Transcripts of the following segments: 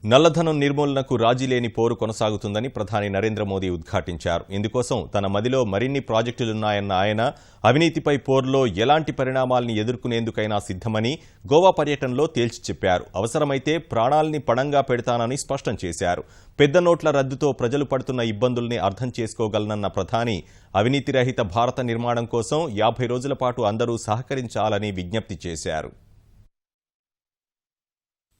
నల్లధనం నిర్మూలనకు రాజీలేని పోరు కొనసాగుతుందని ప్రధాని నరేంద్ర మోదీ ఉద్ఘాటించారు. ఇందుకోసం తన మదిలో మరిన్ని ప్రాజెక్టులున్నాయన్న ఆయన అవినీతిపై పోరులో ఎలాంటి పరిణామాల్ని ఎదుర్కొనేందుకైనా సిద్ధమని గోవా పర్యటనలో తేల్చి చెప్పారు. అవసరమైతే ప్రాణాల్ని పణంగా పెడతానని స్పష్టం చేశారు. పెద్ద నోట్ల రద్దుతో ప్రజలు పడుతున్న ఇబ్బందుల్ని అర్థం చేసుకోగలనన్న ప్రధాని అవినీతి రహిత భారత నిర్మాణం కోసం 50 రోజుల పాటు అందరూ సహకరించాలని విజ్ఞప్తి చేశారు.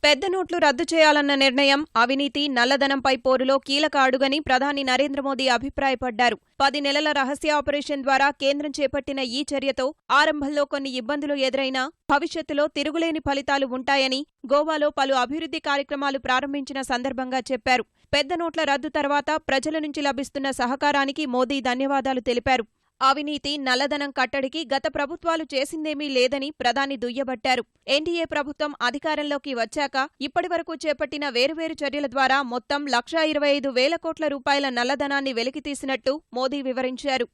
పెద్ద నోట్లు రద్దు చేయాలన్న నిర్ణయం అవినీతి, నల్లధనంపై పోరులో కీలక అడుగని ప్రధాని నరేంద్ర మోదీ అభిప్రాయపడ్డారు. 10 నెలల రహస్య ఆపరేషన్ ద్వారా కేంద్రం చేపట్టిన ఈ చర్యతో ఆరంభంలో కొన్ని ఇబ్బందులు ఎదురైనా భవిష్యత్తులో తిరుగులేని ఫలితాలు ఉంటాయని గోవాలో పలు అభివృద్ధి కార్యక్రమాలు ప్రారంభించిన సందర్భంగా చెప్పారు. పెద్ద నోట్ల రద్దు తర్వాత ప్రజల నుంచి లభిస్తున్న సహకారానికి మోదీ ధన్యవాదాలు తెలిపారు. అవినీతి, నల్లధనం కట్టడికి గత ప్రభుత్వాలు చేసిందేమీ లేదని ప్రధాని దుయ్యబట్టారు. ఎన్డీఏ ప్రభుత్వం అధికారంలోకి వచ్చాక ఇప్పటివరకు చేపట్టిన వేరువేరు చర్యల ద్వారా మొత్తం 1,25,000 కోట్ల రూపాయల నల్లధనాన్ని వెలికితీసినట్టు మోదీ వివరించారు.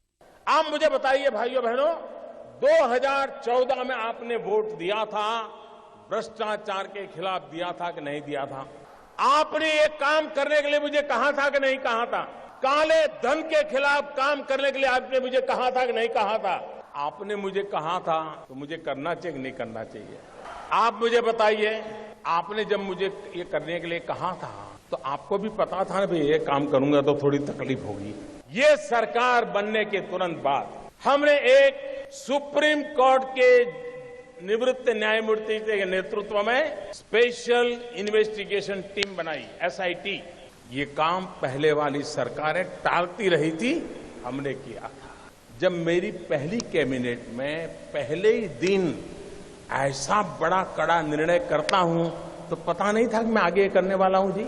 आप मुझे बताइए भाइयों बहनों, 2014 में आपने वोट दिया था, भ्रष्टाचार के खिलाफ दिया था कि नहीं दिया था? आपने ये काम करने के लिए मुझे कहा था कि नहीं कहा था? काले धन के खिलाफ काम करने के लिए आपने मुझे कहा था कि नहीं कहा था? आपने मुझे कहा था तो मुझे करना चाहिए कि नहीं करना चाहिए? आप मुझे बताइए, आपने जब मुझे ये करने के लिए कहा था तो आपको भी पता था ना भाई ये काम करूंगा तो थोड़ी तकलीफ होगी। ये सरकार बनने के तुरंत बाद हमने एक सुप्रीम कोर्ट के निवृत्त न्यायमूर्ति के नेतृत्व में स्पेशल इन्वेस्टिगेशन टीम बनाई, SIT। ये काम पहले वाली सरकारें टालती रही थी, हमने किया था। जब मेरी पहली कैबिनेट में पहले ही दिन ऐसा बड़ा कड़ा निर्णय करता हूं तो पता नहीं था कि मैं आगे करने वाला हूं जी।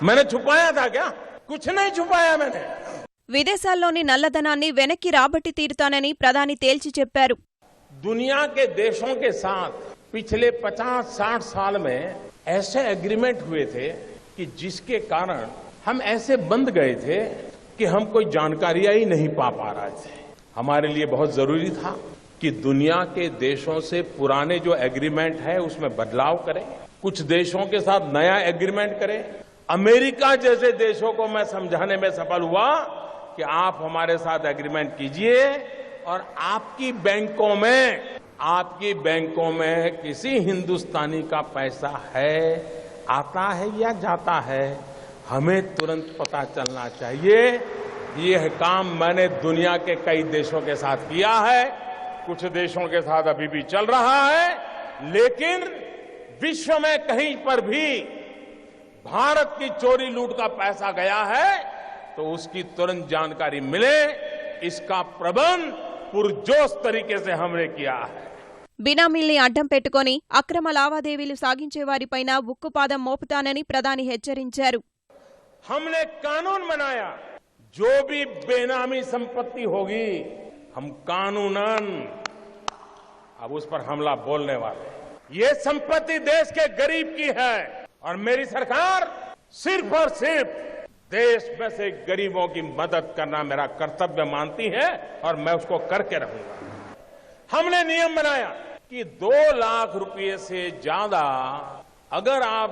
मैंने छुपाया था क्या? कुछ नहीं छुपाया मैंने। విదేశాల్లోని నల్లధనాన్ని వెనక్కి రాబట్టి తీరుతానని ప్రధాని తేల్చి చెప్పారు. दुनिया के देशों के साथ पिछले 50-60 साल में ऐसे एग्रीमेंट हुए थे कि जिसके कारण हम ऐसे बंद गए थे कि हम कोई जानकारियां ही नहीं पा रहे थे। हमारे लिए बहुत जरूरी था कि दुनिया के देशों से पुराने जो एग्रीमेंट है उसमें बदलाव करें, कुछ देशों के साथ नया एग्रीमेंट करें। अमेरिका जैसे देशों को मैं समझाने में सफल हुआ कि आप हमारे साथ एग्रीमेंट कीजिए और आपकी बैंकों में किसी हिंदुस्तानी का पैसा है, आता है या जाता है, हमें तुरंत पता चलना चाहिए। यह काम मैंने दुनिया के कई देशों के साथ किया है, कुछ देशों के साथ अभी भी चल रहा है, लेकिन विश्व में कहीं पर भी भारत की चोरी लूट का पैसा गया है तो उसकी तुरंत जानकारी मिले, इसका प्रबंध पुरजोश तरीके से हमने किया है। బినామీల్ని అడ్డం పెట్టుకుని అక్రమ లావాదేవీలు సాగించే వారిపైన ఉక్కుపాదం మోపుతానని ప్రధాని హెచ్చరించారు. हमने कानून बनाया, जो भी बेनामी संपत्ति होगी हम कानूनन अब उस पर हमला बोलने वाले। ये संपत्ति देश के गरीब की है और मेरी सरकार सिर्फ और सिर्फ देश में से गरीबों की मदद करना मेरा कर्तव्य मानती है और मैं उसको करके रहूंगा। हमने नियम बनाया कि 2 लाख रुपए से ज्यादा अगर आप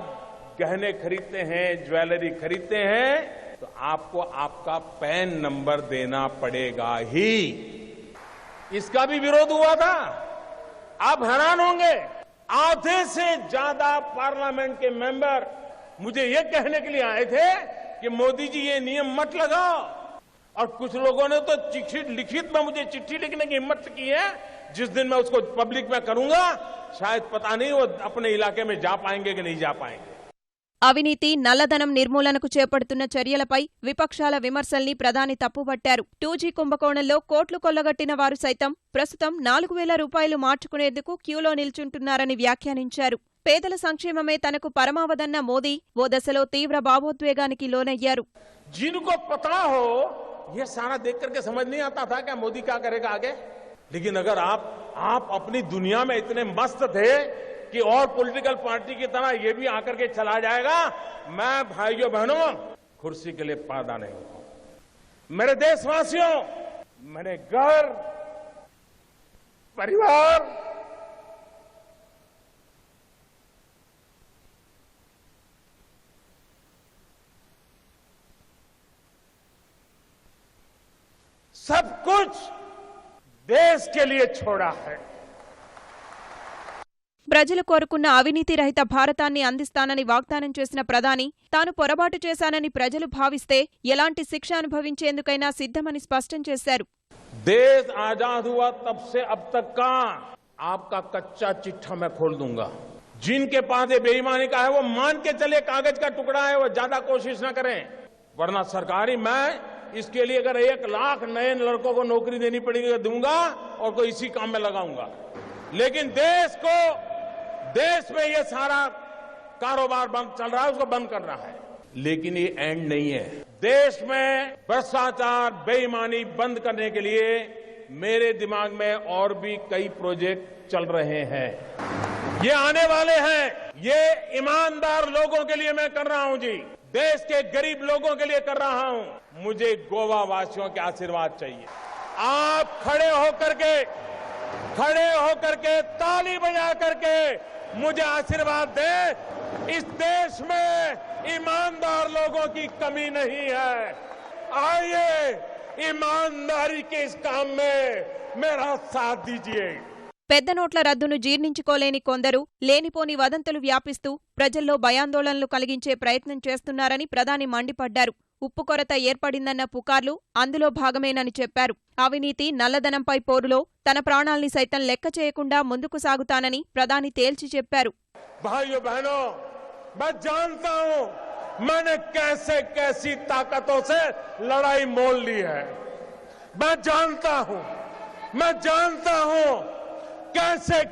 गहने खरीदते हैं, ज्वेलरी खरीदते हैं तो आपको आपका पैन नंबर देना पड़ेगा ही। इसका भी विरोध हुआ था। आप हैरान होंगे, आधे से ज्यादा पार्लियामेंट के मेंबर मुझे ये कहने के लिए आए थे कि मोदी जी ये नियम मत लगाओ, और कुछ लोगों ने तो लिखित में मुझे चिट्ठी लिखने की हिम्मत की है। जिस दिन मैं उसको पब्लिक में करूंगा शायद पता नहीं वो अपने इलाके में जा पाएंगे कि नहीं जा पाएंगे। అవినీతి, నల్లధనం నిర్మూలనకు చేపడుతున్న చర్యలపై విపక్షాల విమర్శల్ని ప్రధాని తప్పుబట్టారు. 2G కుంభకోణంలో కోట్లు కొల్లగట్టిన వారు సైతం ప్రస్తుతం 4,000 రూపాయలు మార్చుకునేందుకు క్యూలో నిల్చుంటున్నారని వ్యాఖ్యానించారు. పేదల సంక్షేమమే తనకు పరమావధన్న మోదీ ఓ దశలో తీవ్ర భావోద్వేగానికి లోనయ్యారు. जिनको पता हो ये सारा देख करके समझ नहीं आता था क्या मोदी क्या करेगा आगे। लेकिन अगर आप अपनी दुनिया में इतने मस्त थे कि और पॉलिटिकल पार्टी की तरह ये भी आकर के चला जाएगा, मैं भाइयों बहनों कुर्सी के लिए पैदा नहीं हुआ। मेरे देशवासियों, मैंने घर, परिवार, सब कुछ देश के लिए छोड़ा है। ప్రజలు కోరుకున్న అవినీతి రహిత భారతాన్ని అందిస్తానని వాగ్దానం చేసిన ప్రధాని తాను పొరపాటు చేశానని ప్రజలు భావిస్తే ఎలాంటి శిక్ష అనుభవించేందుకైనా సిద్ధమని స్పష్టం చేశారు. देश आजाद हुआ तब से अब तक का आपका कच्चा चिट्ठा मैं खोल दूंगा। जिनके पास ये बेईमानी का है वो मान के चले कागज का टुकड़ा है, वो ज्यादा कोशिश ना करें, वरना सरकारी मैं इसके लिए अगर 1 लाख नए लड़कों को नौकरी देनी पड़ेगी दूंगा और कोई इसी काम में लगाऊंगा। लेकिन देश में ये सारा कारोबार बंद चल रहा है, उसको बंद करना है। लेकिन ये एंड नहीं है। देश में भ्रष्टाचार बेईमानी बंद करने के लिए मेरे दिमाग में और भी कई प्रोजेक्ट चल रहे हैं, ये आने वाले हैं। ये ईमानदार लोगों के लिए मैं कर रहा हूं जी, देश के गरीब लोगों के लिए कर रहा हूं। मुझे गोवा वासियों के आशीर्वाद चाहिए। आप खड़े होकर के ताली बजा करके मुझे आशीर्वाद दें। इस देश में ईमानदार लोगों की कमी नहीं है। आइए ईमानदारी के इस काम में मेरा साथ दीजिए। పెద్ద నోట్ల రద్దును జీర్ణించుకోలేని కొందరు లేనిపోని వదంతులు వ్యాపిస్తూ ప్రజల్లో భయాందోళనలు కలిగించే ప్రయత్నం చేస్తున్నారని ప్రధాని మండిపడ్డారు. ఉప్పు కొరత ఏర్పడిందన్న పుకార్లు అందులో భాగమేనని చెప్పారు. అవినీతి నల్లధనంపై పోరులో తన ప్రాణాల్ని సైతం లెక్క చేయకుండా ముందుకు సాగుతానని ప్రధాని తేల్చి చెప్పారు. भाइयों बहनों, मैं जानता हूं मैंने कैसी ताकतों से लड़ाई मोल ली है। मैं जानता हूं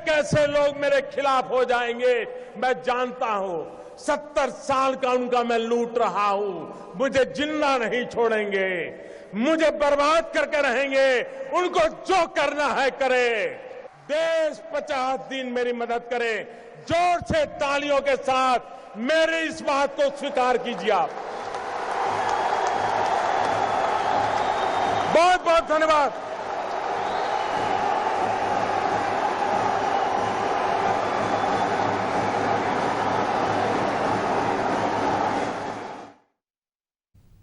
कैसे लोग मेरे खिलाफ हो जाएंगे। मैं जानता हूं 70 साल का उनका मैं लूट रहा हूं। मुझे जिंदा नहीं छोड़ेंगे, मुझे बर्बाद करके रहेंगे। उनको जो करना है करे। देश 50 दिन मेरी मदद करे। जोर से तालियों के साथ मेरी इस बात को स्वीकार कीजिए आप। बहुत बहुत धन्यवाद।